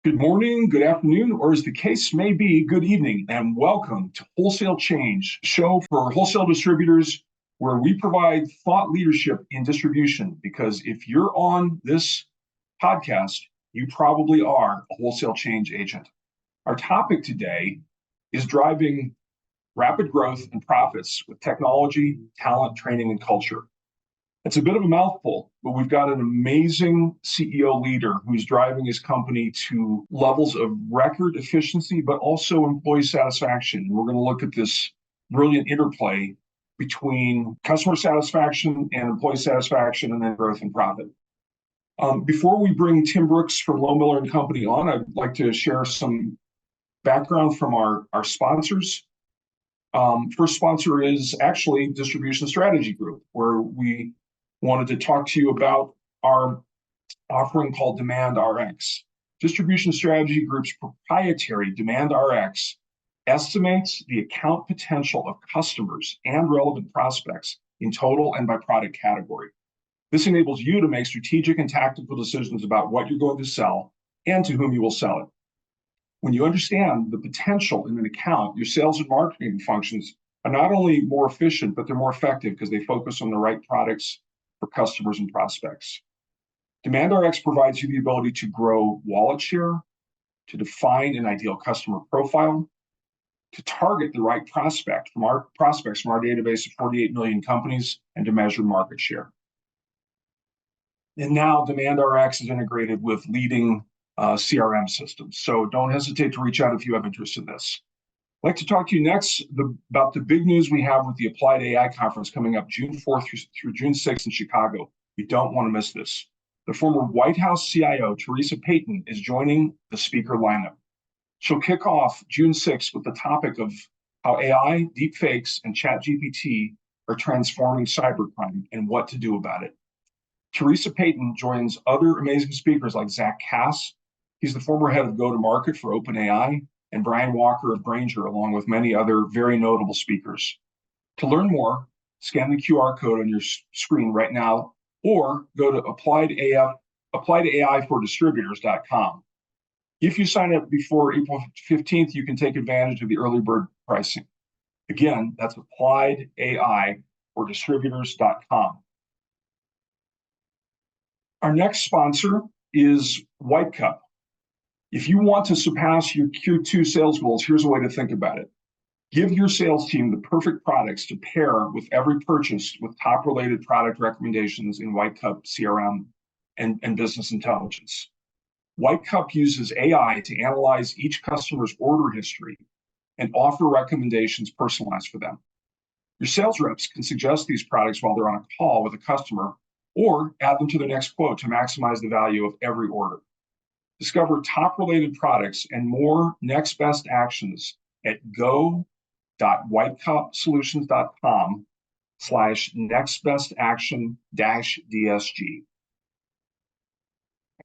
Good morning, good afternoon, or as the case may be, good evening, and welcome to Wholesale Change, a show for wholesale distributors where we provide thought leadership in distribution. Because if you're on this podcast, you probably are a wholesale change agent. Our topic today is driving rapid growth and profits with technology, talent, training, and culture. It's a bit of a mouthful, but we've got an amazing CEO leader who's driving his company to levels of record efficiency, but also employee satisfaction. We're going to look at this brilliant interplay between customer satisfaction and employee satisfaction, and then growth and profit. Before we bring Tim Brooks from Lohmiller Company on, I'd like to share some background from our sponsors. First sponsor is actually Distribution Strategy Group, where we wanted to talk to you about our offering called Demand RX. Distribution Strategy Group's proprietary Demand RX estimates the account potential of customers and relevant prospects in total and by product category. This enables you to make strategic and tactical decisions about what you're going to sell and to whom you will sell it. When you understand the potential in an account, your sales and marketing functions are not only more efficient, but they're more effective because they focus on the right products for customers and prospects. Demand RX provides you the ability to grow wallet share, to define an ideal customer profile, to target the right prospects from our database of 48 million companies, and to measure market share. And now Demand RX is integrated with leading CRM systems. So don't hesitate to reach out if you have interest in this. I'd like to talk to you next about the big news we have with the Applied AI Conference coming up June 4th through June 6th in Chicago. You don't want to miss this. The former White House CIO, Teresa Payton, is joining the speaker lineup. She'll kick off June 6th with the topic of how AI, deepfakes, and ChatGPT are transforming cybercrime and what to do about it. Teresa Payton joins other amazing speakers like Zach Cass. He's the former head of go-to-market for OpenAI, and Brian Walker of Grainger, along with many other very notable speakers. To learn more, scan the QR code on your screen right now, or go to appliedaifordistributors.com. If you sign up before April 15th, you can take advantage of the early bird pricing. Again, that's appliedaifordistributors.com. Our next sponsor is White Cup. If you want to surpass your Q2 sales goals, here's a way to think about it. Give your sales team the perfect products to pair with every purchase with top-related product recommendations in White Cup CRM and business intelligence. White Cup uses AI to analyze each customer's order history and offer recommendations personalized for them. Your sales reps can suggest these products while they're on a call with a customer, or add them to their next quote to maximize the value of every order. Discover top-related products and more next best actions at go.whitecup.com/nextbestaction-DSG.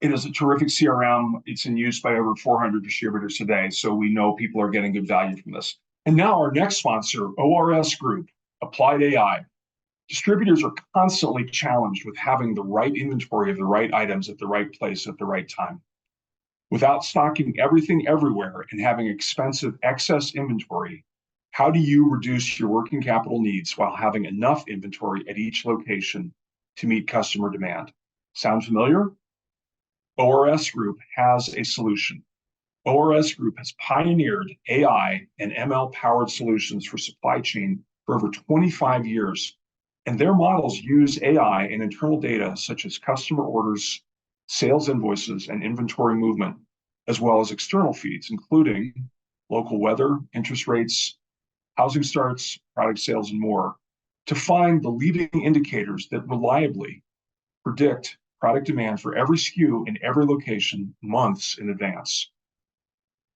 It is a terrific CRM. It's in use by over 400 distributors today, so we know people are getting good value from this. And now our next sponsor, ORS Group, Applied AI. Distributors are constantly challenged with having the right inventory of the right items at the right place at the right time. Without stocking everything everywhere and having expensive excess inventory, how do you reduce your working capital needs while having enough inventory at each location to meet customer demand? Sound familiar? ORS Group has a solution. ORS Group has pioneered AI and ML-powered solutions for supply chain for over 25 years, and their models use AI and internal data such as customer orders, sales invoices, and inventory movement, as well as external feeds, including local weather, interest rates, housing starts, product sales, and more, to find the leading indicators that reliably predict product demand for every SKU in every location months in advance.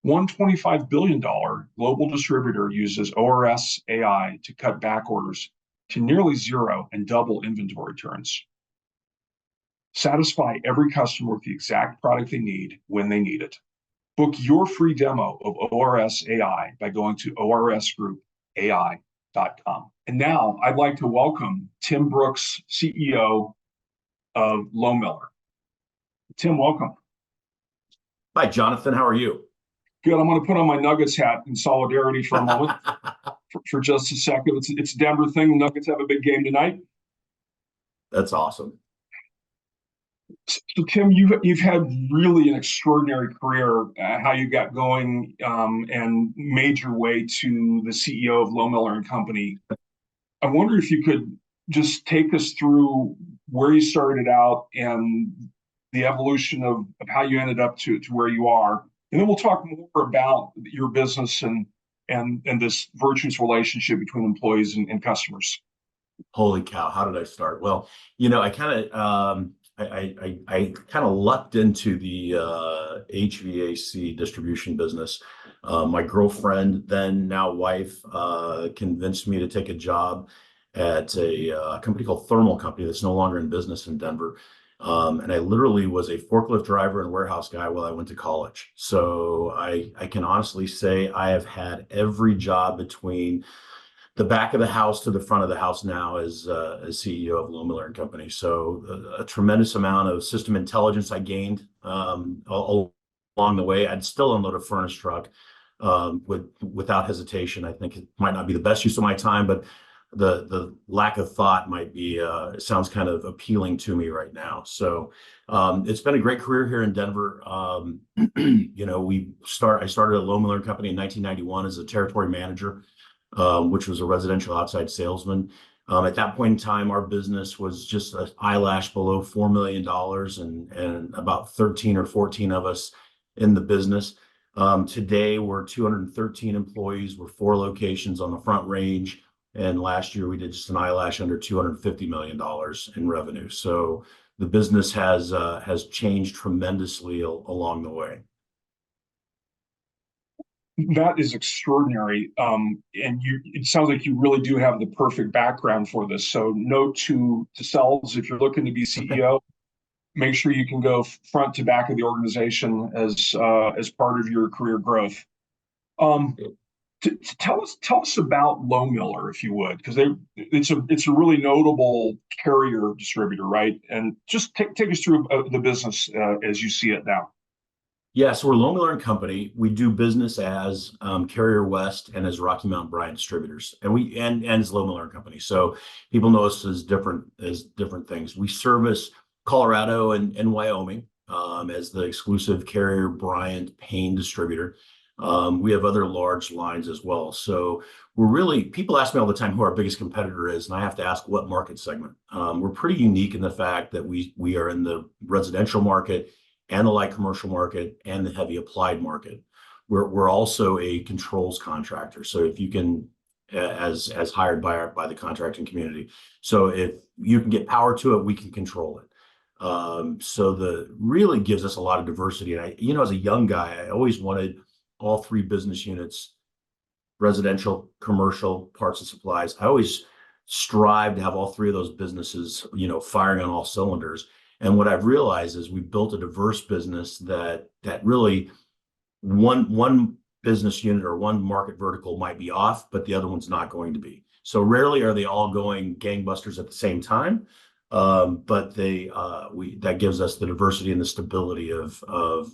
One $25 billion global distributor uses ORS AI to cut back orders to nearly zero and double inventory turns. Satisfy every customer with the exact product they need when they need it. Book your free demo of ORS AI by going to orsgroupai.com. And now I'd like to welcome Tim Brooks, CEO of Lohmiller. Tim, welcome. Hi, Jonathan. How are you? Good. I'm going to put on my Nuggets hat in solidarity for a moment, for just a second. It's a Denver thing. The Nuggets have a big game tonight. That's awesome. So Tim, you've had really an extraordinary career. How you got going and made your way to the CEO of Lohmiller Company. I wonder if you could just take us through where you started out and the evolution of how you ended up to where you are. And then we'll talk more about your business and this virtuous relationship between employees and customers. Holy cow, how did I start? Well, I kind of I kind of lucked into the HVAC distribution business. My girlfriend, then now wife, convinced me to take a job at a company called Thermal Company that's no longer in business in Denver. And I literally was a forklift driver and warehouse guy while I went to college. So I can honestly say I have had every job between the back of the house to the front of the house now as CEO of Lohmiller Company. So a tremendous amount of system intelligence I gained along the way. I'd still unload a furnace truck without hesitation. I think it might not be the best use of my time, but the lack of thought might be sounds kind of appealing to me right now. So it's been a great career here in Denver. I started at Lohmiller Company in 1991 as a territory manager, which was a residential outside salesman. At that point in time, our business was just an eyelash below $4 million and about 13 or 14 of us in the business. Today, we're 213 employees. We're 4 locations on the Front Range. And last year, we did just an eyelash under $250 million in revenue. So the business has changed tremendously along the way. That is extraordinary. And it sounds like you really do have the perfect background for this. So note to selves, if you're looking to be CEO, make sure you can go front to back of the organization as part of your career growth. Um, tell us about Lohmiller, if you would, because it's a really notable carrier distributor, right? And just take us through the business as you see it now. Yeah, so we're Lohmiller Company. We do business as Carrier West and as Rocky Mount Bryant distributors, and as Lohmiller Company. So people know us as different things. We service Colorado and Wyoming as the exclusive Carrier Bryant Payne distributor. We have other large lines as well. So people ask me all the time who our biggest competitor is, and I have to ask what market segment. We're pretty unique in the fact that we are in the residential market and the light commercial market and the heavy applied market. We're also a controls contractor. So if you can, as hired by the contracting community. So if you can get power to it, we can control it. So really gives us a lot of diversity. And as a young guy, I always wanted all three business units, residential, commercial, parts and supplies. I always strive to have all three of those businesses, firing on all cylinders. And what I've realized is we've built a diverse business that really one business unit or one market vertical might be off, but the other one's not going to be. So rarely are they all going gangbusters at the same time. But that gives us the diversity and the stability of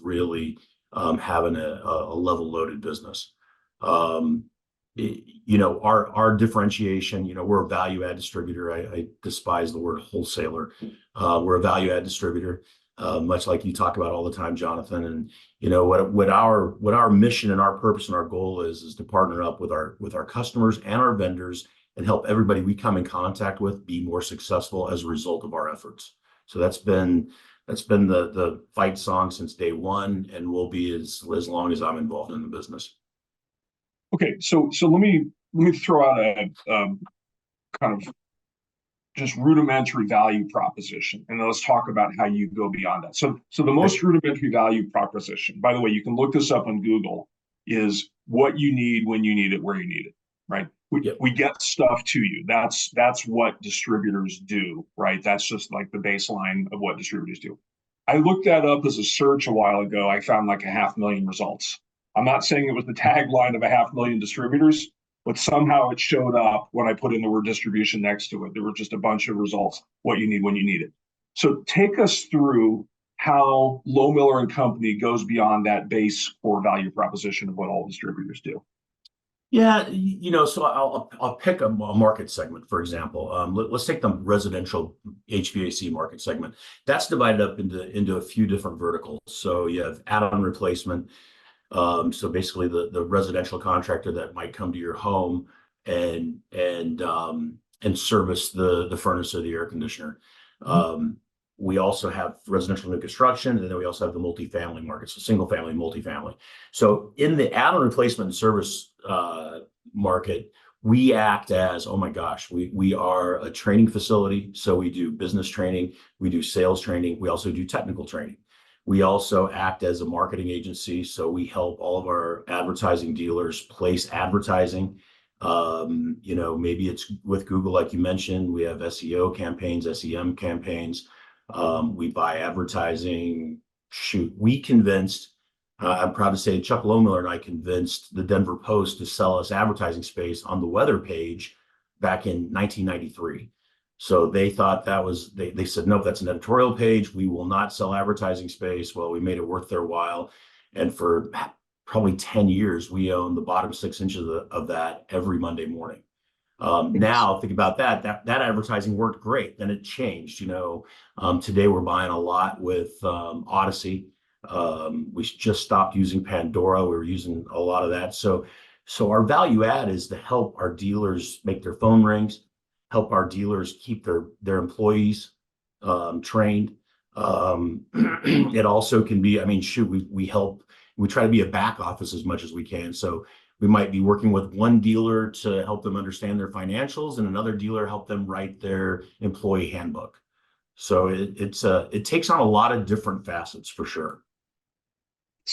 really having a level loaded business. Our differentiation, we're a value add distributor. I despise the word wholesaler. We're a value add distributor, much like you talk about all the time, Jonathan. And what our mission and our purpose and our goal is to partner up with our customers and our vendors and help everybody we come in contact with be more successful as a result of our efforts. So that's been the fight song since day one, and will be as long as I'm involved in the business. Okay, so let me throw out a kind of just rudimentary value proposition, and then let's talk about how you go beyond that. So the most rudimentary value proposition, by the way, you can look this up on Google, is what you need when you need it, where you need it, right? We get stuff to you. That's what distributors do, right? That's just like the baseline of what distributors do. I looked that up as a search a while ago. I found like 500,000 results. I'm not saying it was the tagline of 500,000 distributors, but somehow it showed up when I put in the word distribution next to it. There were just a bunch of results, what you need when you need it. So take us through how Lohmiller and Company goes beyond that base core value proposition of what all distributors do. Yeah, so I'll pick a market segment, for example. Let's take the residential HVAC market segment. That's divided up into a few different verticals. So you have add-on replacement. So basically the residential contractor that might come to your home and service the furnace or the air conditioner. We also have residential new construction, and then we also have the multifamily market, so single family, multifamily. So in the add-on replacement and service market, we act as, oh my gosh, we are a training facility. So we do business training, we do sales training, we also do technical training. We also act as a marketing agency. So we help all of our advertising dealers place advertising. Maybe it's with Google, like you mentioned, we have SEO campaigns, SEM campaigns. We buy advertising. I'm proud to say Chuck Lohmiller and I convinced the Denver Post to sell us advertising space on the weather page back in 1993. So they thought they said, nope, that's an editorial page. We will not sell advertising space. Well, we made it worth their while. And for probably 10 years, we own the bottom 6 inches of that every Monday morning. Now think about that advertising worked great. Then it changed. Today we're buying a lot with Odyssey. We just stopped using Pandora. We were using a lot of that. So our value add is to help our dealers make their phone rings, help our dealers keep their employees trained. It also can be, we try to be a back office as much as we can. So we might be working with one dealer to help them understand their financials, and another dealer help them write their employee handbook. So it takes on a lot of different facets for sure.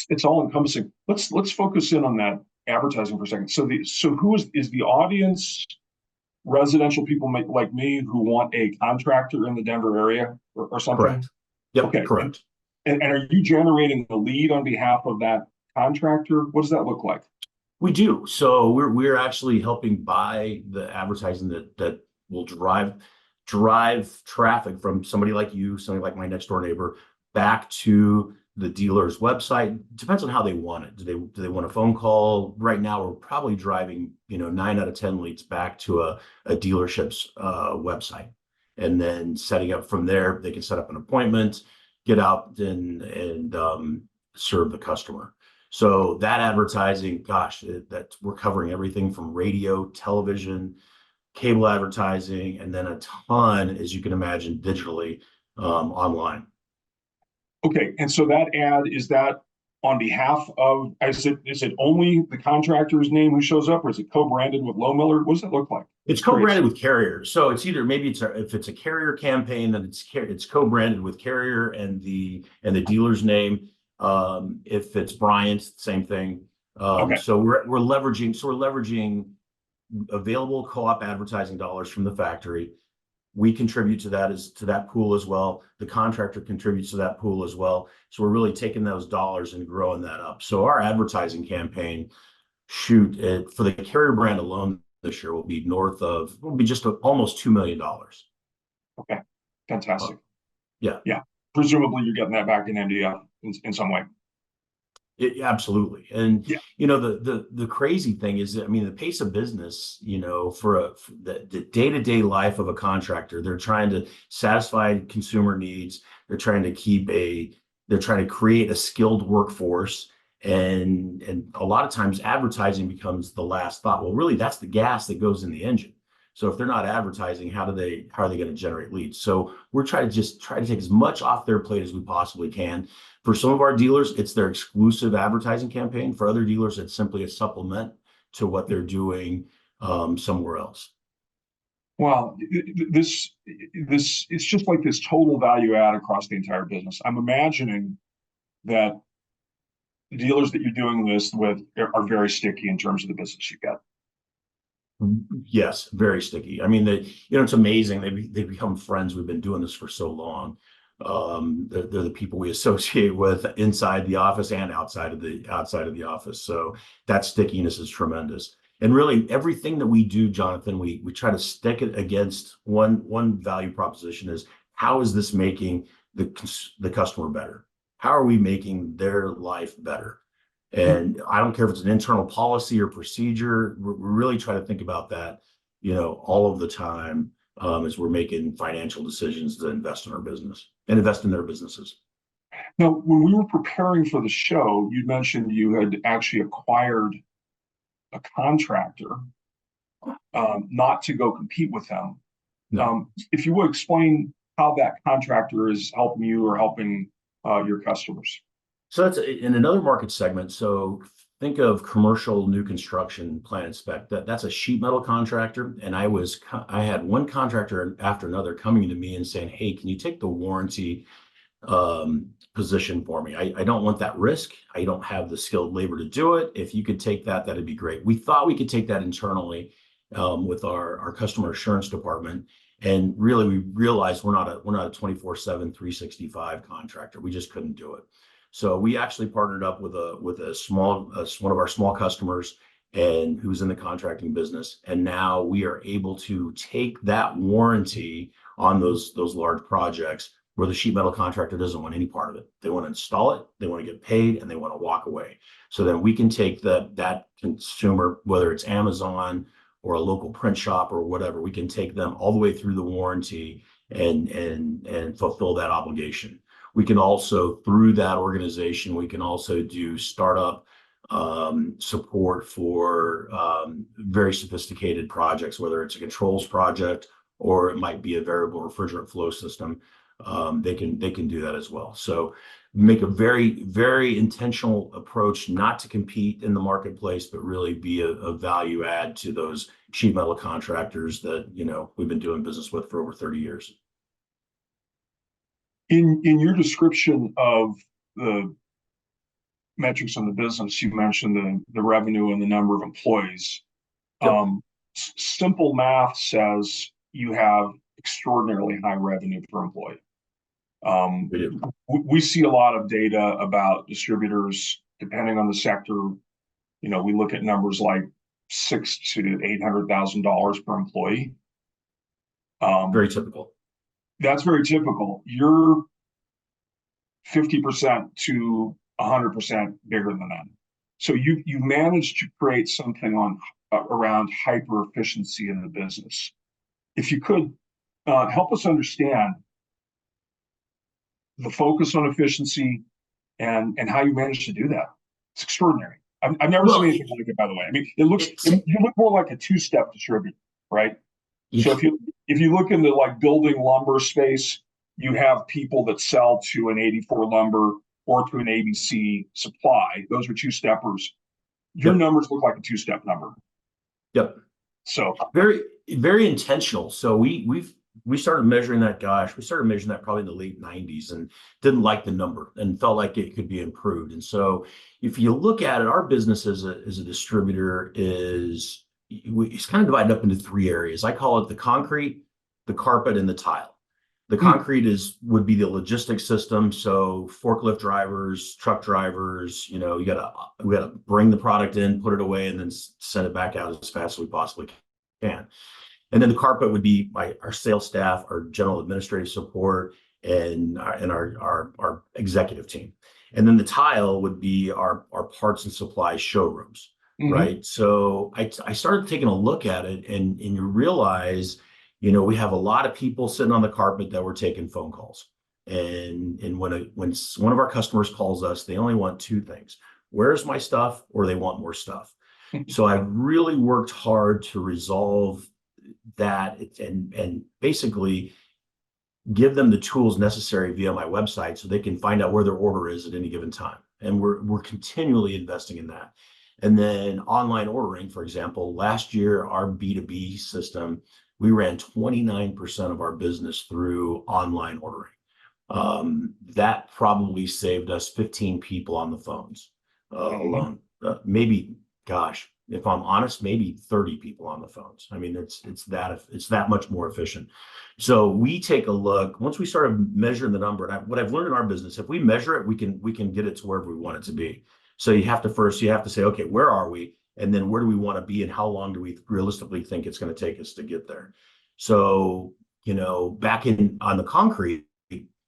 It's all encompassing. Let's focus in on that advertising for a second. So who is the audience? Residential people like me who want a contractor in the Denver area or something? Correct. Yep, okay. Correct. And are you generating the lead on behalf of that contractor? What does that look like? We do. So we're actually helping buy the advertising that will drive traffic from somebody like you, somebody like my next door neighbor, back to the dealer's website. Depends on how they want it. Do they want a phone call? Right now, we're probably driving 9 out of 10 leads back to a dealership's website, and then setting up from there. They can set up an appointment, get out and serve the customer. So that advertising, gosh, we're covering everything from radio, television, cable advertising, and then a ton, as you can imagine, digitally online. Okay, and so that ad, is that on behalf of, is it only the contractor's name who shows up, or is it co-branded with Lohmiller? What does it look like? It's co-branded with Carrier. So it's either if it's a Carrier campaign, then it's co-branded with Carrier and the dealer's name. If it's Bryant, same thing. Okay. So we're leveraging available co-op advertising dollars from the factory. We contribute to that pool as well. The contractor contributes to that pool as well. So we're really taking those dollars and growing that up. So our advertising campaign, for the Carrier brand alone this year will be just almost $2 million. Okay, fantastic. Yeah. Presumably you're getting that back in MDF in some way. Absolutely. And, the crazy thing is, the pace of business, for the day-to-day life of a contractor, they're trying to satisfy consumer needs. They're trying to create a skilled workforce. And a lot of times advertising becomes the last thought. Well, really, that's the gas that goes in the engine. So if they're not advertising, how are they going to generate leads? So we're trying to take as much off their plate as we possibly can. For some of our dealers, it's their exclusive advertising campaign. For other dealers, it's simply a supplement to what they're doing somewhere else. Wow, it's just like this total value add across the entire business. I'm imagining that the dealers that you're doing this with are very sticky in terms of the business you get. Yes, very sticky. It's amazing. They become friends. We've been doing this for so long. They're the people we associate with inside the office and outside of the office. So that stickiness is tremendous. And really everything that we do, Jonathan, we try to stick it against one value proposition is, how is this making the customer better? How are we making their life better? And I don't care if it's an internal policy or procedure. We're really trying to think about that, all of the time, as we're making financial decisions to invest in our business and invest in their businesses. Now, when we were preparing for the show, you mentioned you had actually acquired a contractor, not to go compete with them. No. If you would explain how that contractor is helping you or helping your customers. So that's in another market segment. So think of commercial new construction plan inspect. That's a sheet metal contractor. And I had one contractor after another coming to me and saying, "Hey, can you take the warranty position for me? I don't want that risk. I don't have the skilled labor to do it. If you could take that, that'd be great." We thought we could take that internally with our customer assurance department. And really, we realized we're not a 24/7, 365 contractor. We just couldn't do it. So we actually partnered up with one of our small customers, and who's in the contracting business. And now we are able to take that warranty on those large projects where the sheet metal contractor doesn't want any part of it. They want to install it, they want to get paid, and they want to walk away. So then we can take that consumer, whether it's Amazon or a local print shop or whatever, we can take them all the way through the warranty and fulfill that obligation. We can also, through that organization, we can also do startup support for very sophisticated projects, whether it's a controls project or it might be a variable refrigerant flow system. They can do that as well. So make a very, very intentional approach not to compete in the marketplace, but really be a value add to those sheet metal contractors that we've been doing business with for over 30 years. In your description of the metrics on the business, you mentioned the revenue and the number of employees. Yep. Simple math says you have extraordinarily high revenue per employee. We do. We see a lot of data about distributors, depending on the sector. We look at numbers like $600,000 to $800,000 per employee. Very typical. That's very typical. You're 50% to 100% bigger than that. So you managed to create something around hyper efficiency in the business. If you could help us understand the focus on efficiency and how you managed to do that. It's extraordinary. I've never seen anything like it, by the way. I mean, you look more like a two-step distributor, right? So if you look in the building lumber space, you have people that sell to an 84 lumber or to an ABC supply. Those are two-steppers. Your numbers look like a two-step number. Yep. So very, very intentional. So we started measuring that. We started measuring that probably in the late 90s and didn't like the number and felt like it could be improved. And so if you look at it, our business as a distributor it's kind of divided up into three areas. I call it the concrete, the carpet, and the tile. The concrete would be the logistics system. So forklift drivers, truck drivers, we gotta bring the product in, put it away, and then send it back out as fast as we possibly can. And then the carpet would be our sales staff, our general administrative support, and our executive team. And then the tile would be our parts and supplies showrooms, right? So I started taking a look at it, and you realize, we have a lot of people sitting on the carpet that were taking phone calls. And when one of our customers calls us, they only want two things: where's my stuff, or they want more stuff. So I really worked hard to resolve that and basically give them the tools necessary via my website so they can find out where their order is at any given time. And we're continually investing in that. And then online ordering, for example, last year, our B2B system, we ran 29% of our business through online ordering. That probably saved us 15 people on the phones alone. Maybe, gosh, if I'm honest, maybe 30 people on the phones. I mean, it's that much more efficient. So we take a look. Once we started measuring the number, and what I've learned in our business, if we measure it, we can get it to wherever we want it to be. So you have to say, okay, where are we? And then where do we want to be? And how long do we realistically think it's going to take us to get there? So, back on the concrete,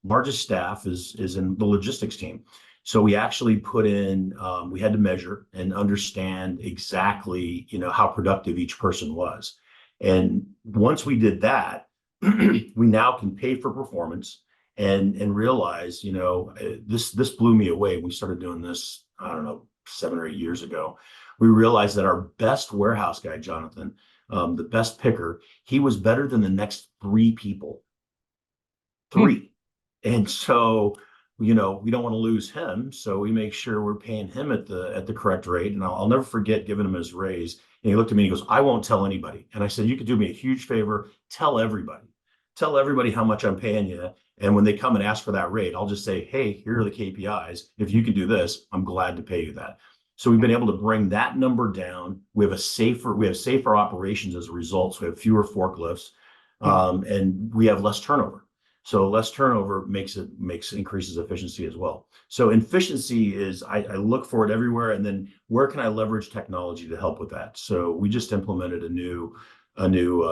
largest staff is in the logistics team. So we actually put in, we had to measure and understand exactly, how productive each person was. And once we did that, we now can pay for performance and realize, this blew me away. We started doing this, I don't know, 7 or 8 years ago. We realized that our best warehouse guy, Jonathan, the best picker, he was better than the next three people. Three. And so, we don't want to lose him. So we make sure we're paying him at the correct rate. And I'll never forget giving him his raise. And he looked at me and he goes, "I won't tell anybody." And I said, "You could do me a huge favor. Tell everybody how much I'm paying you. And when they come and ask for that rate, I'll just say, hey, here are the KPIs. If you can do this, I'm glad to pay you that." So we've been able to bring that number down. We have safer operations as a result. So we have fewer forklifts, and we have less turnover. So less turnover increases efficiency as well. So efficiency is, I look for it everywhere. And then where can I leverage technology to help with that? So we just implemented a new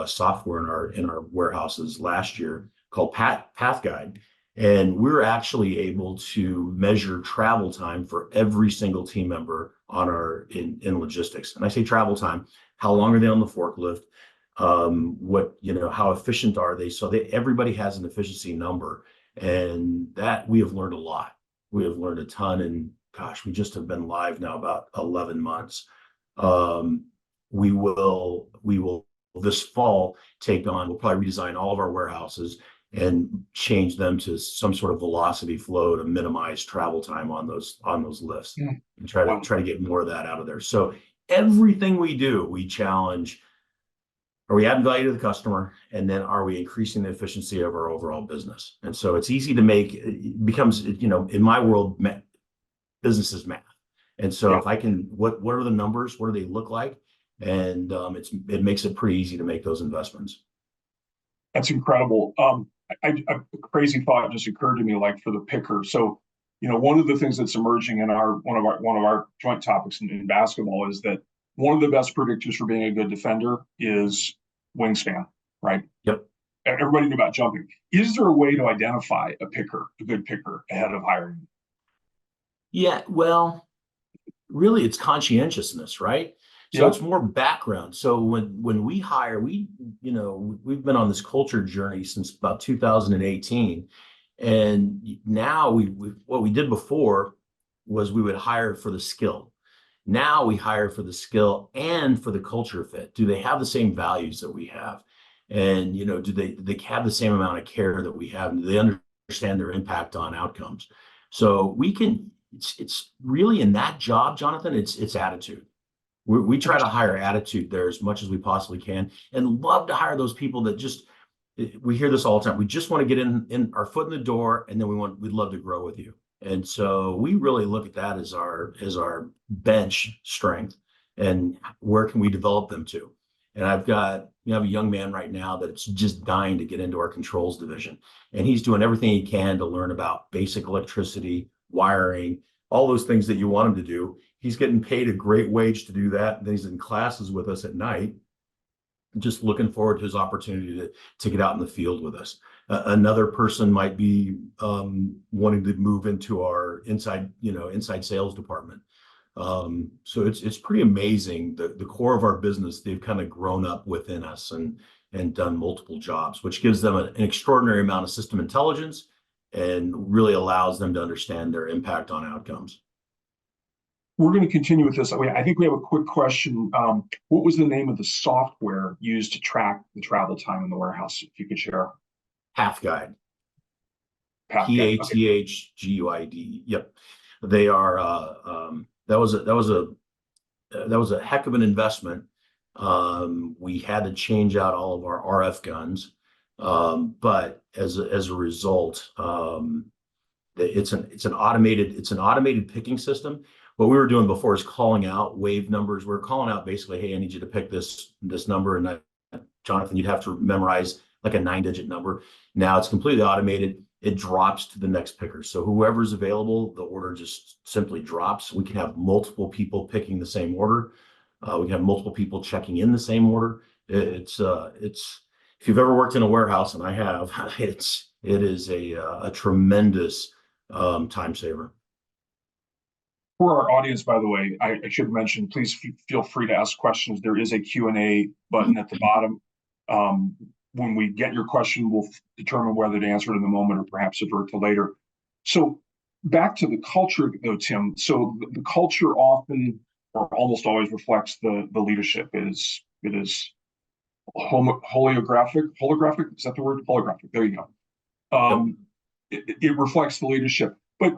software in our warehouses last year called Path Guide. And we're actually able to measure travel time for every single team member in logistics. And I say travel time, how long are they on the forklift? How efficient are they? So everybody has an efficiency number, and that we have learned a lot. We have learned a ton, and gosh, we just have been live now about 11 months. We will this fall we'll probably redesign all of our warehouses and change them to some sort of velocity flow to minimize travel time on those lifts, and try to get more of that out of there. So everything we do, we challenge: are we adding value to the customer? And then are we increasing the efficiency of our overall business? And so it's easy to it becomes, in my world, business is math. And so if I can, what are the numbers? What do they look like? And it makes it pretty easy to make those investments. That's incredible. A crazy thought just occurred to me, like for the picker. So, one of the things that's emerging in one of our joint topics in basketball is that one of the best predictors for being a good defender is wingspan, right? Yep. Everybody knew about jumping. Is there a way to identify a good picker ahead of hiring? Yeah, well, really it's conscientiousness, right? So it's more background. So when we hire, we've been on this culture journey since about 2018. And now what we did before was we would hire for the skill. Now we hire for the skill and for the culture fit. Do they have the same values that we have? And, do they have the same amount of care that we have? Do they understand their impact on outcomes? So it's really in that job, Jonathan, it's attitude. We try to hire attitude there as much as we possibly can, and love to hire those people that we hear this all the time. We just want to get in our foot in the door, and then we'd love to grow with you. And so we really look at that as our bench strength, and where can we develop them to? And I have a young man right now that's just dying to get into our controls division, and he's doing everything he can to learn about basic electricity, wiring, all those things that you want him to do. He's getting paid a great wage to do that. And then he's in classes with us at night, just looking forward to his opportunity to get out in the field with us. Another person might be wanting to move into our inside sales department. So it's pretty amazing. The core of our business, they've kind of grown up within us and done multiple jobs, which gives them an extraordinary amount of system intelligence and really allows them to understand their impact on outcomes. We're going to continue with this. I think we have a quick question. What was the name of the software used to track the travel time in the warehouse? If you could share. Path Guide. PATHGUID. Yep. They are. That was a heck of an investment. We had to change out all of our RF guns, but as a result, it's an automated picking system. What we were doing before is calling out wave numbers. We're calling out basically, hey, I need you to pick this number, and Jonathan, you'd have to memorize like a 9-digit number. Now it's completely automated. It drops to the next picker. So whoever's available, the order just simply drops. We can have multiple people picking the same order. We can have multiple people checking in the same order. It's if you've ever worked in a warehouse, and I have, it's it is a tremendous time saver. For our audience, by the way, I should mention, please feel free to ask questions. There is a Q&A button at the bottom. When we get your question, we'll determine whether to answer it in the moment or perhaps avert to later. So back to the culture, though, Tim. So the culture often or almost always reflects the leadership. It is holographic. Is that the word? Holographic. There you go. It reflects the leadership. But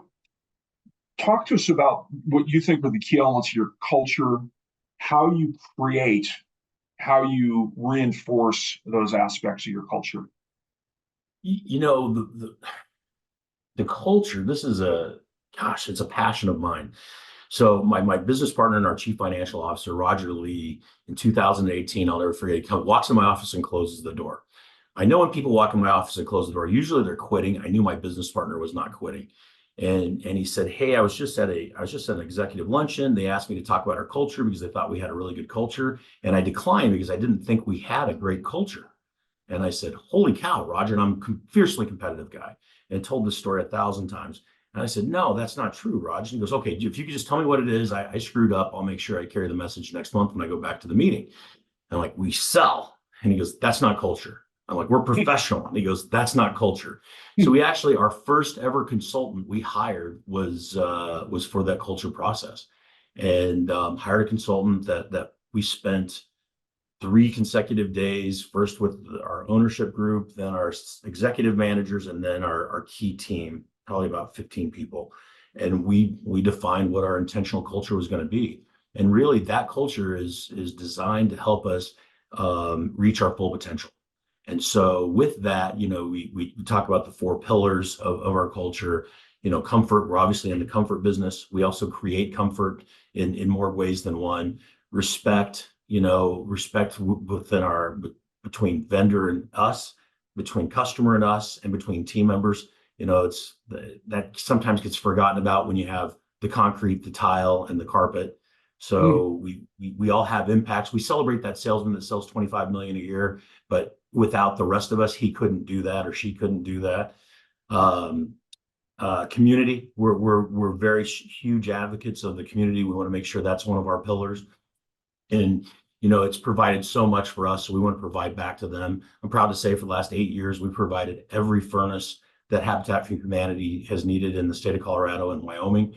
talk to us about what you think are the key elements of your culture, how you create, how you reinforce those aspects of your culture. You know, the culture, this is it's a passion of mine. So my business partner and our chief financial officer, Roger Lee, in 2018, I'll never forget, he walks in my office and closes the door. I know when people walk in my office and close the door, usually they're quitting. I knew my business partner was not quitting. And he said, "Hey, I was just at an executive luncheon. They asked me to talk about our culture because they thought we had a really good culture. And I declined because I didn't think we had a great culture." And I said, "Holy cow, Roger," and I'm a fiercely competitive guy, and told this story 1,000 times. And I said, "No, that's not true, Roger." And he goes, "Okay, if you could just tell me what it is, I screwed up. I'll make sure I carry the message next month when I go back to the meeting." And I'm like, "We sell." And he goes, "That's not culture." I'm like, "We're professional." And he goes, "That's not culture." So we actually, our first ever consultant we hired was for that culture process, and hired a consultant that we spent 3 consecutive days, first with our ownership group, then our executive managers, and then our key team, probably about 15 people. And we defined what our intentional culture was going to be. And really that culture is designed to help us reach our full potential. And so with that, we talk about the 4 pillars of our culture. Comfort, we're obviously in the comfort business. We also create comfort in more ways than one. Respect, respect between vendor and us, between customer and us, and between team members. It's that sometimes gets forgotten about when you have the concrete, the tile, and the carpet. So we all have impacts. We celebrate that salesman that sells 25 million a year, but without the rest of us, he couldn't do that, or she couldn't do that. Community, we're very huge advocates of the community. We want to make sure that's one of our pillars. And it's provided so much for us, so we want to provide back to them. I'm proud to say for the last 8 years, we provided every furnace that Habitat for Humanity has needed in the state of Colorado and Wyoming.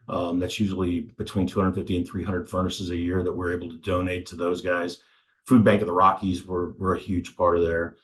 That's usually between 250 and 300 furnaces a year that we're able to donate to those guys. Food Bank of the Rockies, we're a huge part of there.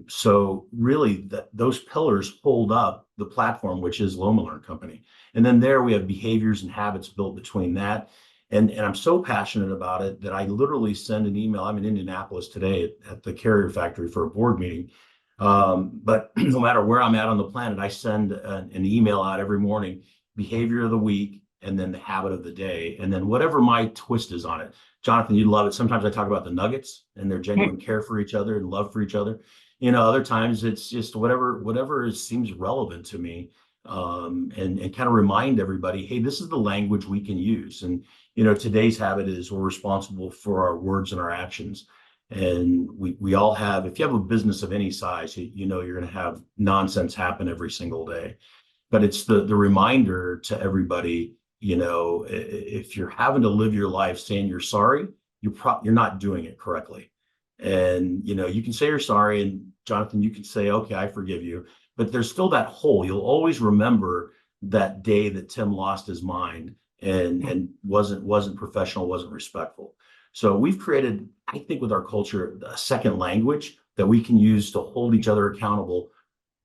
So really those pillars hold up the platform, which is Lohmiller Company. And then there we have behaviors and habits built between that. And I'm so passionate about it that I literally send an email. I'm in Indianapolis today at the Carrier factory for a board meeting. But no matter where I'm at on the planet, I send an email out every morning, behavior of the week, and then the habit of the day, and then whatever my twist is on it. Jonathan, you'd love it. Sometimes I talk about the nuggets and their genuine care for each other and love for each other. Other times it's just whatever seems relevant to me, and kind of remind everybody, hey, this is the language we can use. And today's habit is we're responsible for our words and our actions. And we all have, if you have a business of any size, you're going to have nonsense happen every single day. But it's the reminder to everybody, if you're having to live your life saying you're sorry, you're not doing it correctly. And, you can say you're sorry, and Jonathan, you can say, okay, I forgive you, but there's still that hole. You'll always remember that day that Tim lost his mind and wasn't professional, wasn't respectful. So we've created, I think, with our culture, a second language that we can use to hold each other accountable,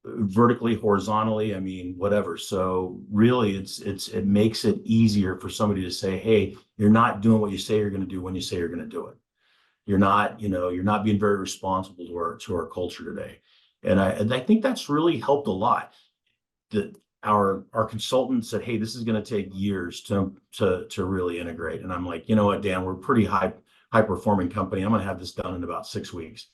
vertically, horizontally, whatever. So really it makes it easier for somebody to say, hey, you're not doing what you say you're going to do when you say you're going to do it. You're not being very responsible to our culture today. And I think that's really helped a lot. That our consultant said, hey, this is going to take years to really integrate. And I'm like, you know what, Dan, we're a pretty high performing company. I'm going to have this done in about 6 weeks.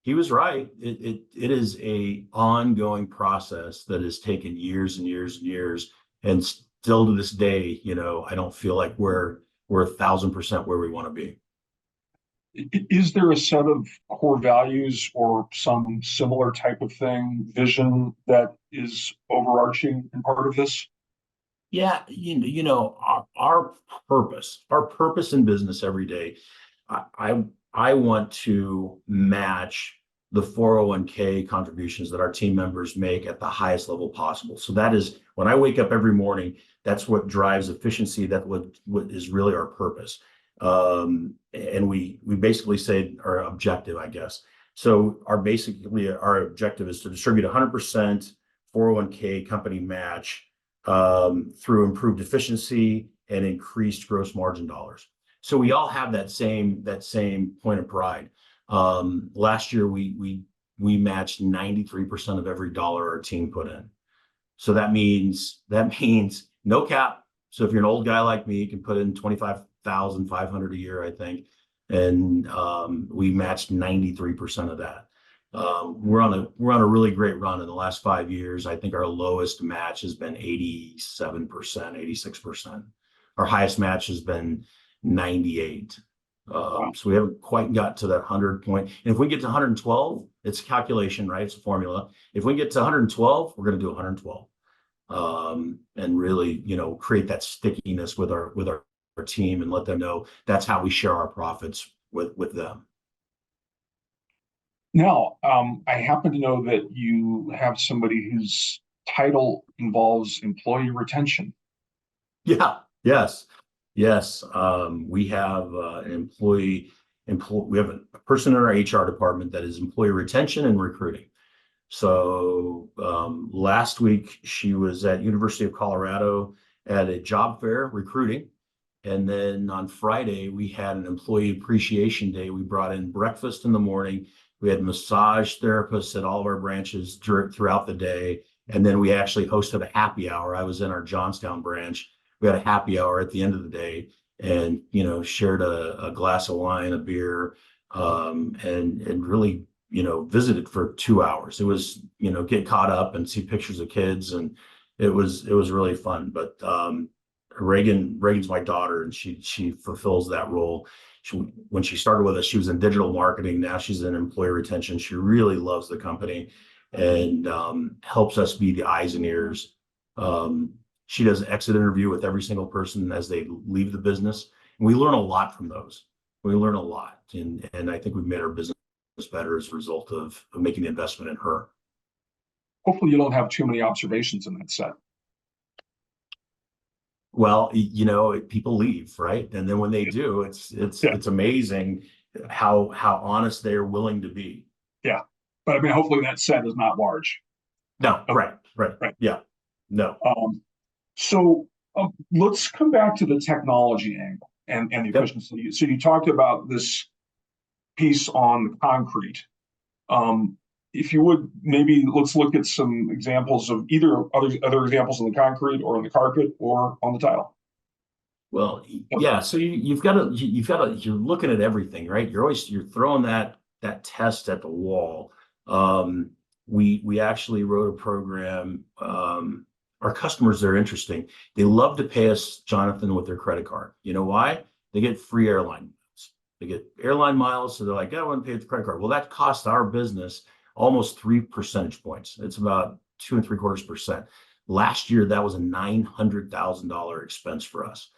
He was right. It is a ongoing process that has taken years and years and years. And still to this day, I don't feel like we're 1,000% where we want to be. Is there a set of core values or some similar type of thing, vision that is overarching and part of this? Yeah, our purpose in business every day. I I, I want to match the 401k contributions that our team members make at the highest level possible. So that is when I wake up every morning, that's what drives efficiency. What is really our purpose. And we basically say our objective, I guess. So our objective is to distribute 100% 401k company match through improved efficiency and increased gross margin dollars. So we all have that same point of pride. Last year we matched 93% of every dollar our team put in. So that means no cap. So if you're an old guy like me, you can put in 25,500 a year, I think, and we matched 93% of that. We're on a really great run in the last 5 years. I think our lowest match has been 87%, 86%. Our highest match has been 98. So we haven't quite got to that 100 point. And if we get to 112, it's a calculation, right? It's a formula. If we get to 112, we're going to do 112, and really, create that stickiness with our team and let them know that's how we share our profits with them. Now, I happen to know that you have somebody whose title involves employee retention. Yeah. Yes. Yes. We have we have a person in our HR department that is employee retention and recruiting. So last week she was at University of Colorado at a job fair recruiting. And then on Friday, we had an employee appreciation day. We brought in breakfast in the morning. We had massage therapists at all of our branches throughout the day. And then we actually hosted a happy hour. I was in our Johnstown branch. We had a happy hour at the end of the day and, shared a glass of wine, a beer, and really, visited for 2 hours. It was, get caught up and see pictures of kids. And it was really fun. But Reagan's my daughter, and she fulfills that role. When she started with us, she was in digital marketing. Now she's in employee retention. She really loves the company and helps us be the eyes and ears. She does an exit interview with every single person as they leave the business. And we learn a lot from those. We learn a lot. And I think we've made our business better as a result of making the investment in her. Hopefully you don't have too many observations in that set. Well, people leave, right? And then when they do, it's amazing how honest they're willing to be. Yeah. But I mean, hopefully that set is not large. No, Okay. right. Yeah. No. So let's come back to the technology angle and the efficiency. So you talked about this piece on the concrete. If you would, maybe let's look at some examples of either other examples on the concrete or on the carpet or on the tile. Well, yeah. So you've got to you're looking at everything, right? You're throwing that test at the wall. We actually wrote a program. Our customers, they're interesting. They love to pay us, Jonathan, with their credit card. You know why? They get free airline miles. They get airline miles, so they're like, I want to pay with the credit card. Well, that costs our business almost 3 percentage points. It's about 2.75%. Last year, that was a $900,000 expense for us.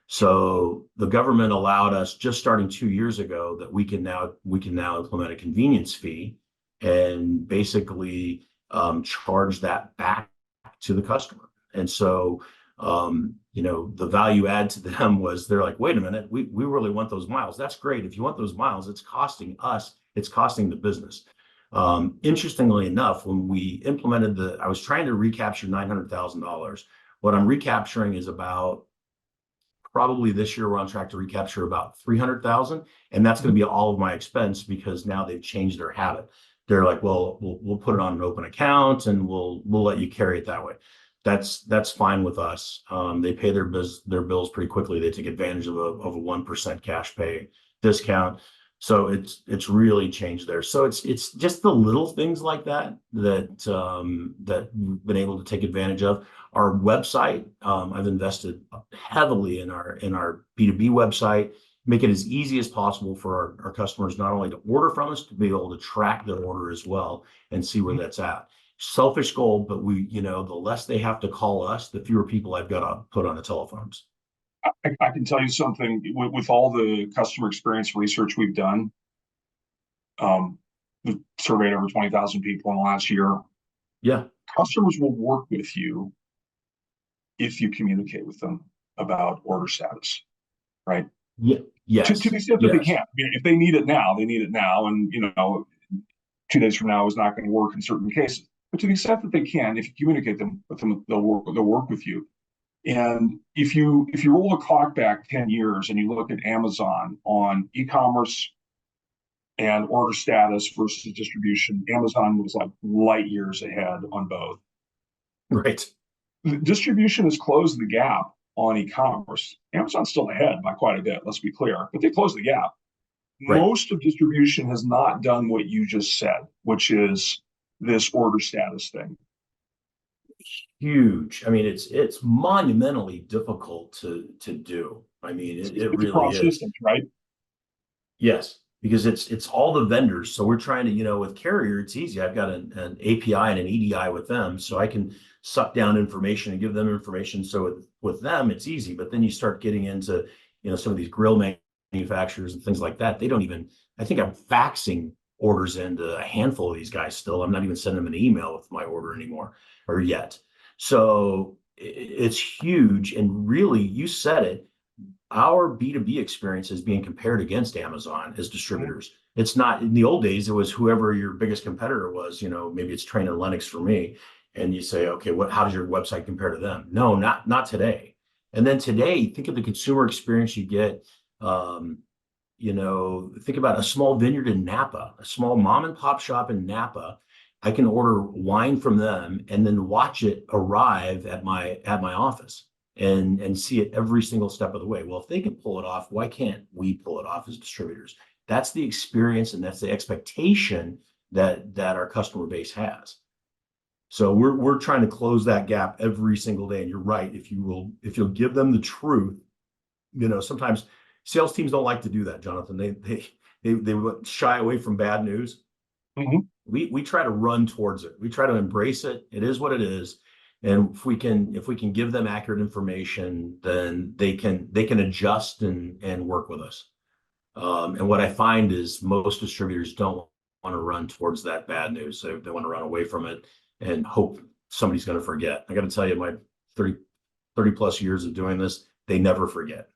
So the government allowed us, just starting 2 years ago, that we can now implement a convenience fee and basically charge that back to the customer. And so the value add to them was, they're like, wait a minute, we really want those miles. That's great. If you want those miles, it's costing us, it's costing the business. Interestingly enough, when we implemented I was trying to recapture $900,000. What I'm recapturing is probably this year we're on track to recapture about 300,000, and that's going to be all of my expense because now they've changed their habit. They're like, well, we'll put it on an open account and we'll let you carry it that way. That's fine with us. They pay their bills pretty quickly. They take advantage of a 1% cash pay discount. So it's really changed there. So it's just the little things like that we've been able to take advantage of. Our website, I've invested heavily in our B2B website make it as easy as possible for our customers not only to order from us, to be able to track their order as well and see where that's at. Selfish goal, but the less they have to call us, the fewer people I've got to put on the telephones. I can tell you something with all the customer experience research we've done. We've surveyed over 20,000 people in the last year. Yeah. Customers will work with you if you communicate with them about order status, right? Yeah. Yes. To the extent that they can. I mean, if they need it now, they need it now. And, 2 days from now is not going to work in certain cases. But to the extent that they can, if you communicate with them, they'll work with you. And if you roll the clock back 10 years and you look at Amazon on e-commerce and order status versus distribution, Amazon was like light years ahead on both. Right. Distribution has closed the gap on e-commerce. Amazon's still ahead by quite a bit, let's be clear, but they closed the gap. Right. Most of distribution has not done what you just said, which is this order status thing. Huge. I mean, it's monumentally difficult to do. I mean, it really is. Systems, right? Yes, because it's all the vendors. So we're trying to, with Carrier, it's easy. I've got an API and an EDI with them, so I can suck down information and give them information. So with them, it's easy. But then you start getting into, some of these grill manufacturers and things like that. They don't even, I think I'm faxing orders into a handful of these guys still. I'm not even sending them an email with my order anymore or yet. So it's huge. And really, you said it, our B2B experience is being compared against Amazon as distributors. It's not, in the old days, it was whoever your biggest competitor was, maybe it's Train and Lennox for me. And you say, okay, how does your website compare to them? No, not today. And then today, think of the consumer experience you get. Think about a small vineyard in Napa, a small mom and pop shop in Napa. I can order wine from them and then watch it arrive at my office and see it every single step of the way. Well, if they can pull it off, why can't we pull it off as distributors? That's the experience and that's the expectation that our customer base has. So we're trying to close that gap every single day. And you're right. If you'll give them the truth, sometimes sales teams don't like to do that, Jonathan. They shy away from bad news. Mm-hmm. We try to run towards it. We try to embrace it. It is what it is. And if we can give them accurate information, then they can adjust and work with us. And what I find is most distributors don't want to run towards that bad news. They want to run away from it and hope somebody's going to forget. I got to tell you, my 30 plus years of doing this, they never forget,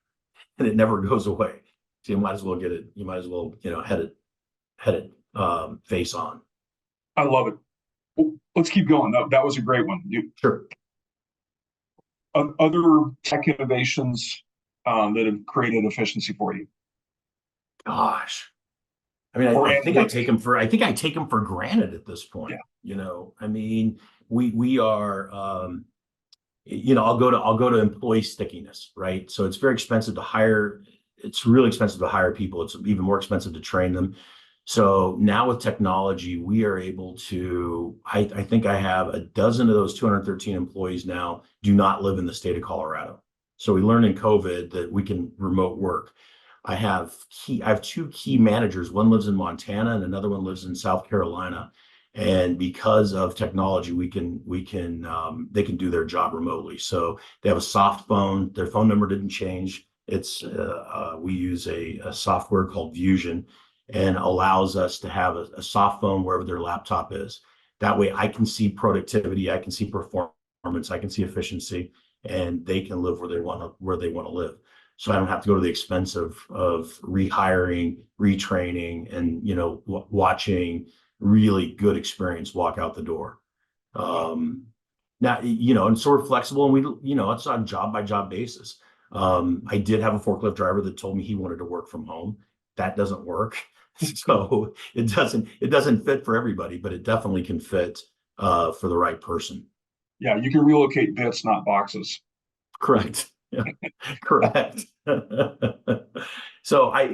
and it never goes away. So you might as well get it. You might as well, head it face on. I love it. Well, let's keep going. That was a great one. Sure. Other tech innovations that have created efficiency for you? Gosh, I mean, I think I take them for granted at this point. Yeah. I mean, we are. I'll go to employee stickiness, right? So it's very expensive to hire. It's really expensive to hire people. It's even more expensive to train them. So now with technology, we are able to, I think I have a dozen of those 213 employees now do not live in the state of Colorado. So we learned in COVID that we can remote work. I have two key managers. One lives in Montana and another one lives in South Carolina. And because of technology, they can do their job remotely. So they have a soft phone. Their phone number didn't change. We use a software called Fusion, and allows us to have a soft phone wherever their laptop is. That way I can see productivity, I can see performance, I can see efficiency, and they can live where they want to live. So I don't have to go to the expense of rehiring, retraining, and watching really good experience walk out the door. Now, and so we're flexible, and it's on job by job basis. I did have a forklift driver that told me he wanted to work from home. That doesn't work. So it doesn't fit for everybody, but it definitely can fit for the right person. Yeah, you can relocate bits, not boxes. Correct. Yeah. Correct. So I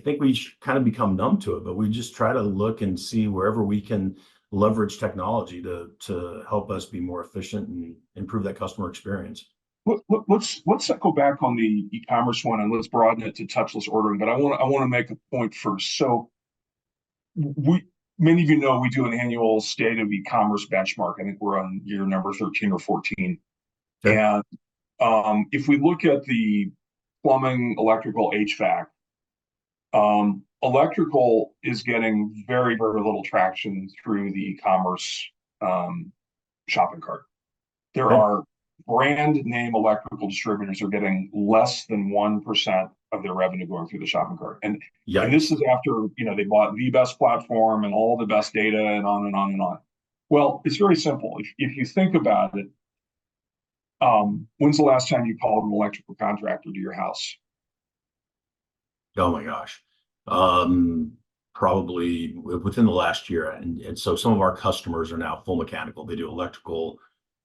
think we kind of become numb to it, but we just try to look and see wherever we can leverage technology to help us be more efficient and improve that customer experience. Let's go back on the e-commerce one and let's broaden it to touchless ordering. But I want to make a point first. So we many of you know we do an annual state of e-commerce benchmark. I think we're on year number 13 or 14. Okay. And if we look at the plumbing, electrical, HVAC, electrical is getting very, very little traction through the e-commerce shopping cart. There Okay. are brand name electrical distributors are getting less than 1% of their revenue going through the shopping cart. And this Yikes. is after, they bought the best platform and all the best data and on and on and on. Well, it's very simple. If you think about it, when's the last time you called an electrical contractor to your house? Oh my gosh. Probably within the last year. And so some of our customers are now full mechanical. They do electrical,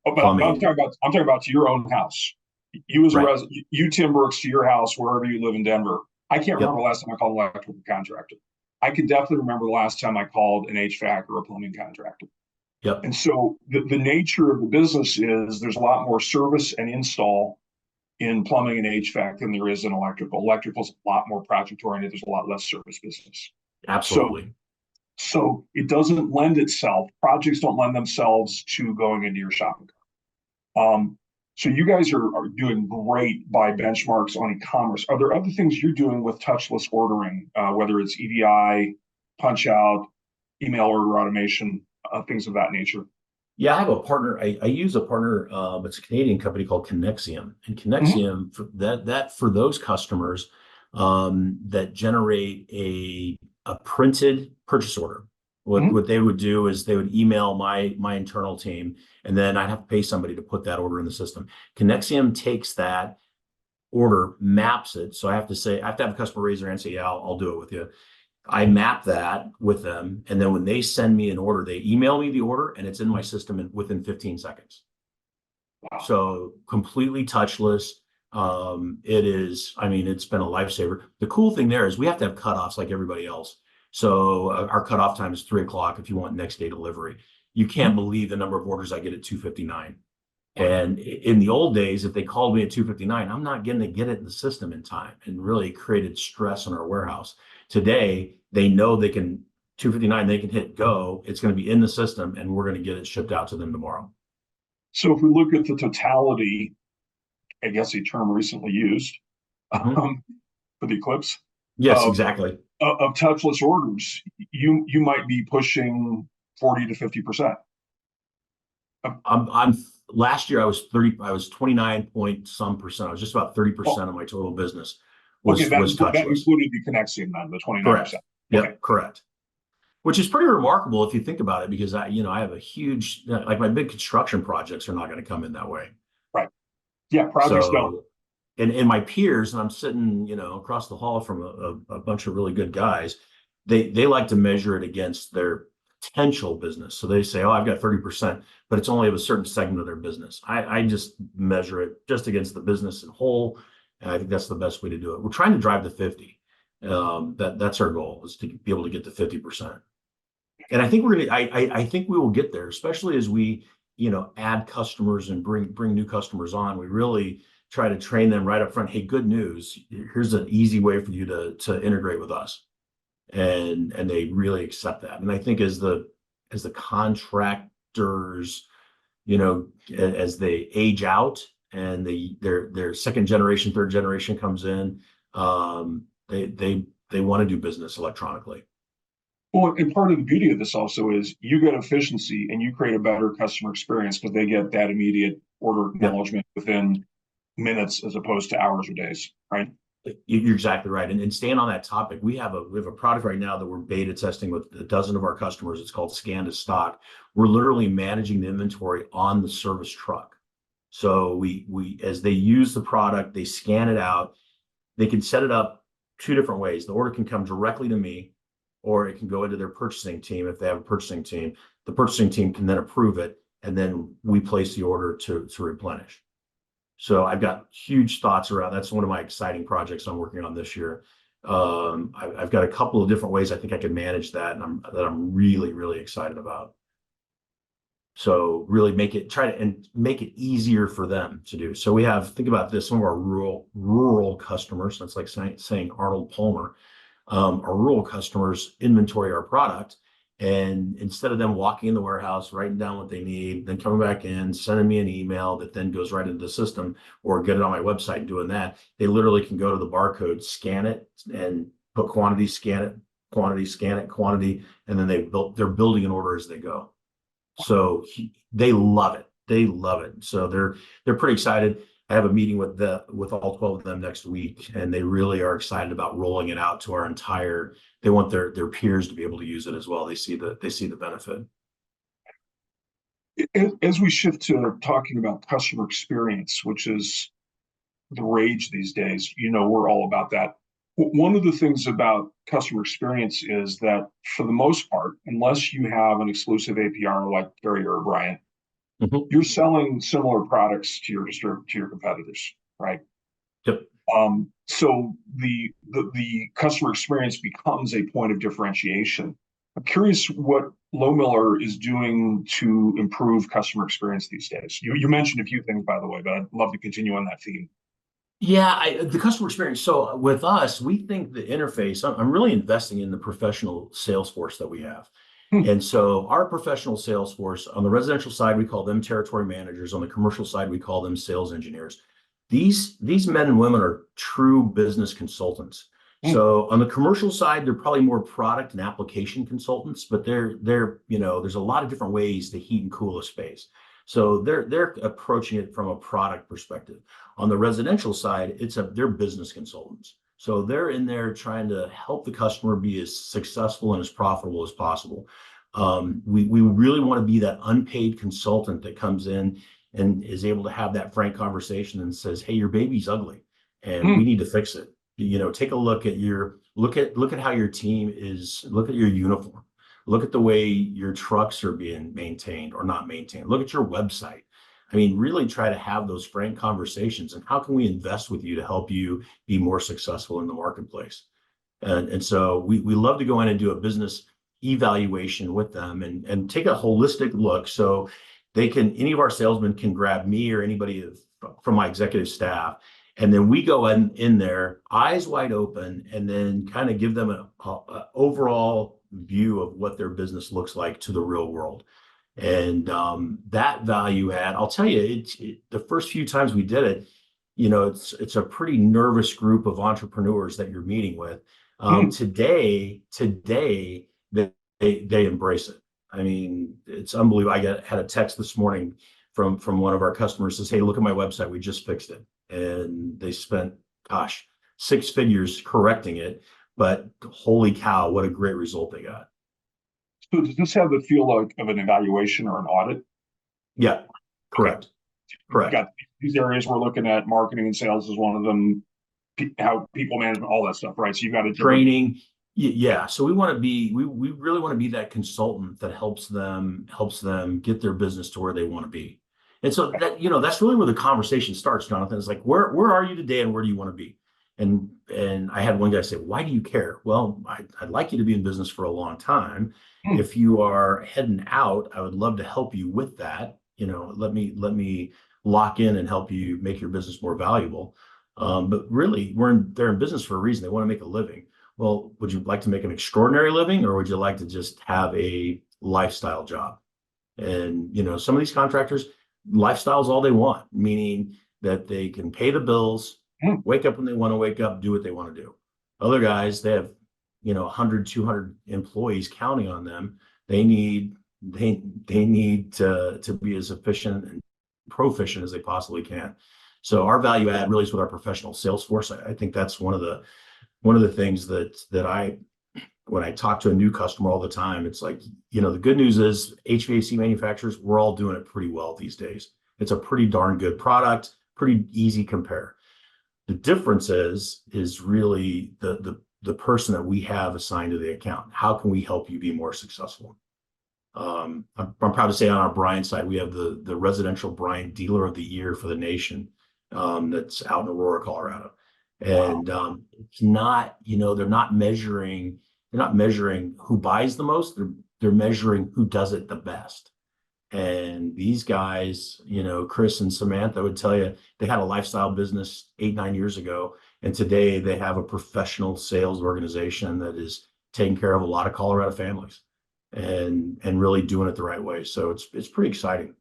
Oh, but I'm plumbing. talking about to your own house. You as a Right. resident, you Tim Brooks to your house wherever you live in Denver. I can't remember Yep. the last time I called an electrical contractor. I could definitely remember the last time I called an HVAC or a plumbing contractor. Yep. And so the nature of the business is there's a lot more service and install in plumbing and HVAC than there is in electrical. Electrical is a lot more project oriented. There's a lot less service business. So Absolutely. so it doesn't lend itself. Projects don't lend themselves to going into your shopping cart. So you guys are doing great by benchmarks on e-commerce. Are there other things you're doing with touchless ordering, whether it's EDI, punch out, email order automation, things of that nature? Yeah, I have a partner. I use a partner. It's a Canadian company called Connexium, and Mhm. Connexium for that for those customers that generate a printed purchase order. Mhm. What they would do is they would email my internal team, and then I'd have to pay somebody to put that order in the system. Connexium takes that order, maps it. So I have to have a customer raise their hand and say, "Yeah, I'll do it with you." I map that with them, and then when they send me an order, they email me the order, and it's in my system within 15 seconds. Wow. So completely touchless. It is, I mean, it's been a lifesaver. The cool thing there is we have to have cutoffs like everybody else. So our cutoff time is 3 o'clock if you want next day delivery. You can't Mhm. believe the number of orders I get at 2:59. Right. And in the old days, if they called me at 2:59, I'm not going to get it in the system in time, and really created stress in our warehouse. Today, they know they can 2:59, they can hit go. It's going to be in the system, and we're going to get it shipped out to them tomorrow. So if we look at the totality, I guess a term recently used Mhm. um, for the eclipse Yes, of, exactly. of touchless orders, you might be pushing 40 to 50%. I'm last year I was 29 point some percent. I was just about Oh, 30% of my total business okay, was that touchless. included the Connexion then, the Correct. 29%. Okay, Yep, correct. Which is pretty remarkable if you think about it, because I have a huge, like my big construction projects are not going to come in that way. right. Yeah, projects don't. So, and my peers, and I'm sitting, across the hall from a bunch of really good guys, they like to measure it against their potential business. So they say, oh, I've got 30%, but it's only of a certain segment of their business. I just measure it just against the business in whole. And I think that's the best way to do it. We're trying to drive to 50. That's our goal, is to be able to get to 50%. And I think we're gonna. I think we will get there, especially as we, add customers and bring new customers on. We really try to train them right up front. Hey, good news! Here's an easy way for you to integrate with us, and they really accept that. And I think as the contractors, as they age out and their second generation, third generation comes in, they want to do business electronically. Well, and part of the beauty of this also is you get efficiency and you create a better customer experience because they get that immediate order Yep. acknowledgement within minutes as opposed to hours or days, right? You're exactly right. And staying on that topic, we have a product right now that we're beta testing with a dozen of our customers. It's called Scan to Stock. We're literally managing the inventory on the service truck. So we as they use the product, they scan it out. They can set it up two different ways. The order can come directly to me, or it can go into their purchasing team if they have a purchasing team. The purchasing team can then approve it, and then we place the order to replenish. So I've got huge thoughts around. That's one of my exciting projects I'm working on this year. I've got a couple of different ways I think I can manage that, and I'm really really excited about. So really make it easier for them to do. So we have, think about this, some of our rural customers, that's like saying Arnold Palmer, our rural customers inventory our product. And instead of them walking in the warehouse, writing down what they need, then coming back in, sending me an email that then goes right into the system or get it on my website and doing that, they literally can go to the barcode, scan it and put quantity, scan it, quantity, scan it, quantity, and then they're building an order as they go. So they love it. They love it. So they're pretty excited. I have a meeting with all 12 of them next week, and they really are excited about rolling it out to our entire. They want their peers to be able to use it as well. They see the benefit. As we shift to talking about customer experience, which is the rage these days, we're all about that. One of the things about customer experience is that for the most part, unless you have an exclusive APR like Carrier or Bryant, you're selling similar products to your competitors, right? Yep. So the customer experience becomes a point of differentiation. I'm curious what Lohmiller is doing to improve customer experience these days. You mentioned a few things, by the way, but I'd love to continue on that theme. Yeah, the customer experience. So with us, we think the interface, I'm really investing in the professional sales force that we have. And so our professional sales force, on the residential side, we call them territory managers. On the commercial side, we call them sales engineers. These men and women are true business consultants. So on the commercial side, they're probably more product and application consultants, but they're there's a lot of different ways to heat and cool a space. So they're approaching it from a product perspective. On the residential side, they're business consultants. So they're in there trying to help the customer be as successful and as profitable as possible. We really want to be that unpaid consultant that comes in and is able to have that frank conversation and says, "Hey, your baby's ugly, and we need to fix it. Take a look at how your team is. Look at your uniform. Look at the way your trucks are being maintained or not maintained. Look at your website." I mean, really try to have those frank conversations, and how can we invest with you to help you be more successful in the marketplace? And so we love to go in and do a business evaluation with them and take a holistic look. So any of our salesmen can grab me or anybody from my executive staff, and then we go in there, eyes wide open, and then kind of give them an overall view of what their business looks like to the real world. And that value add, I'll tell you, the first few times we did it, it's a pretty nervous group of entrepreneurs that you're meeting with. Today they embrace it. I mean, it's unbelievable. I had a text this morning from one of our customers says, "Hey, look at my website. We just fixed it." And they spent, 6 figures correcting it, but holy cow, what a great result they got. So does this have the feel of an evaluation or an audit? Yeah, correct. Correct. Got these areas we're looking at. Marketing and sales is one of them. How people management, all that stuff, right? So you got to training. Yeah. So we really want to be that consultant that helps them get their business to where they want to be. And so that's really where the conversation starts, Jonathan. It's like, where are you today and where do you want to be? And I had one guy say, "Why do you care?" Well, I'd like you to be in business for a long time. If you are heading out, I would love to help you with that. Let me lock in and help you make your business more valuable. But really, they're in business for a reason. They want to make a living. Well, would you like to make an extraordinary living, or would you like to just have a lifestyle job? And some of these contractors, lifestyle is all they want, meaning that they can pay the bills, wake up when they want to wake up, do what they want to do. Other guys, they have 100, 200 employees counting on them. They need to be as efficient and proficient as they possibly can. So our value add really is with our professional sales force. I think that's one of the things that when I talk to a new customer all the time, it's like, the good news is HVAC manufacturers, we're all doing it pretty well these days. It's a pretty darn good product, pretty easy compare. The difference is really the person that we have assigned to the account. How can we help you be more successful? I'm proud to say on our Bryant side, we have the residential Bryant Dealer of the Year for the nation. That's out in Aurora, Colorado. And it's not, they're not measuring who buys the most, they're measuring who does it the best. And these guys, Chris and Samantha would tell you they had a lifestyle business 8, 9 years ago. And today they have a professional sales organization that is taking care of a lot of Colorado families and really doing it the right way. So it's pretty exciting.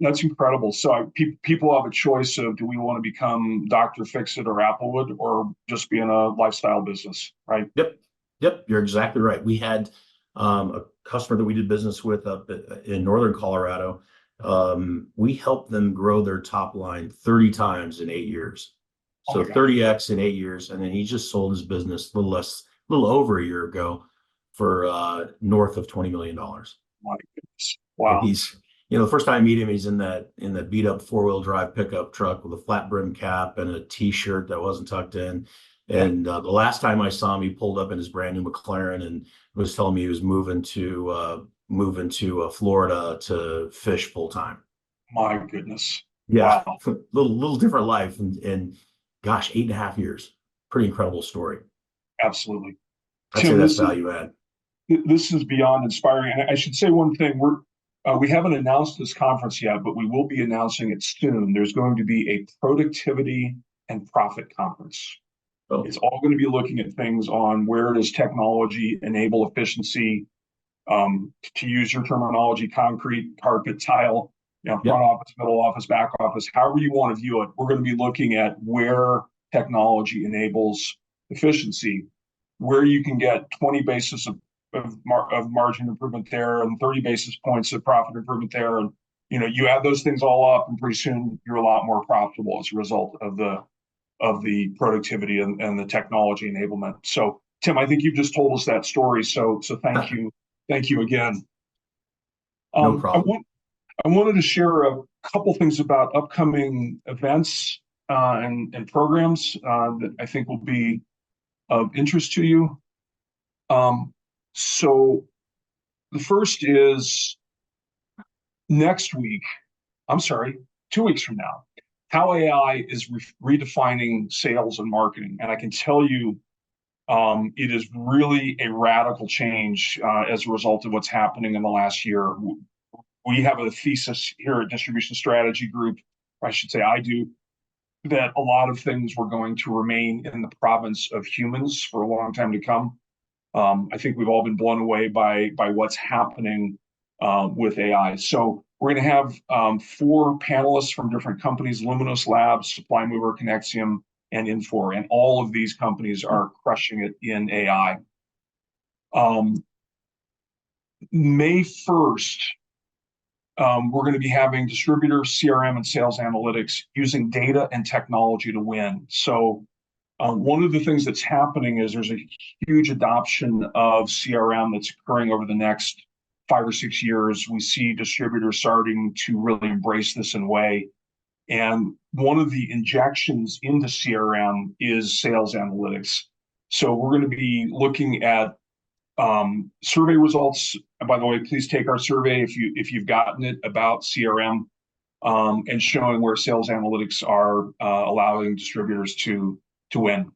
That's incredible. So people have a choice of, do we want to become Dr. Fix-It or Applewood, or just be in a lifestyle business, right? Yep. You're exactly right. We had a customer that we did business with up in northern Colorado. We helped them grow their top line 30 times in 8 years. So 30x in 8 years. And then he just sold his business a little over a year ago for north of $20 million. My goodness. Wow. And he's, the first time I meet him, he's in that beat up 4-wheel drive pickup truck with a flat brim cap and a t-shirt that wasn't tucked in. And the last time I saw him, he pulled up in his brand new McLaren and was telling me he was moving to Florida to fish full time. My goodness. Yeah. Wow. little different life. And gosh, 8.5 years. Pretty incredible story. Absolutely. I'd say that's value add. This is beyond inspiring. And I should say one thing. We haven't announced this conference yet, but we will be announcing it soon. There's going to be a productivity and profit conference. Oh. It's all going to be looking at things on where does technology enable efficiency, to use your terminology, concrete, carpet, tile, front office, middle office, back office, however you want to view it. We're going to be looking at where technology enables efficiency, where you can get 20 basis of margin improvement there and 30 basis points of profit improvement there. And, you add those things all up and pretty soon you're a lot more profitable as a result of the productivity and the technology enablement. So Tim, I think you've just told us that story. So thank you. Thank you again. No problem. I wanted to share a couple things about upcoming events and programs that I think will be of interest to you. So the first is next week, 2 weeks from now, how AI is redefining sales and marketing. And I can tell you, it is really a radical change as a result of what's happening in the last year. We have a thesis here at Distribution Strategy Group, or I should say I do, that a lot of things were going to remain in the province of humans for a long time to come. I think we've all been blown away by what's happening with AI. So we're going to have 4 panelists from different companies: Luminous Labs, Supply Mover, Connexium, and Infor. And all of these companies are crushing it in AI. May 1st, we're going to be having distributor, CRM, and sales analytics using data and technology to win. So one of the things that's happening is there's a huge adoption of CRM that's occurring over the next 5 or 6 years. We see distributors starting to really embrace this in a way. And one of the injections into CRM is sales analytics. So we're going to be looking at survey results. And by the way, please take our survey if you've gotten it about CRM, and showing where sales analytics are allowing distributors to win.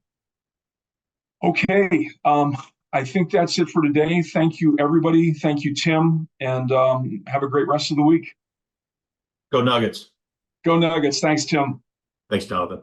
Okay, I think that's it for today. Thank you, everybody. Thank you, Tim, and have a great rest of the week. Go Nuggets. Go Nuggets. Thanks, Tim. Thanks, Jonathan.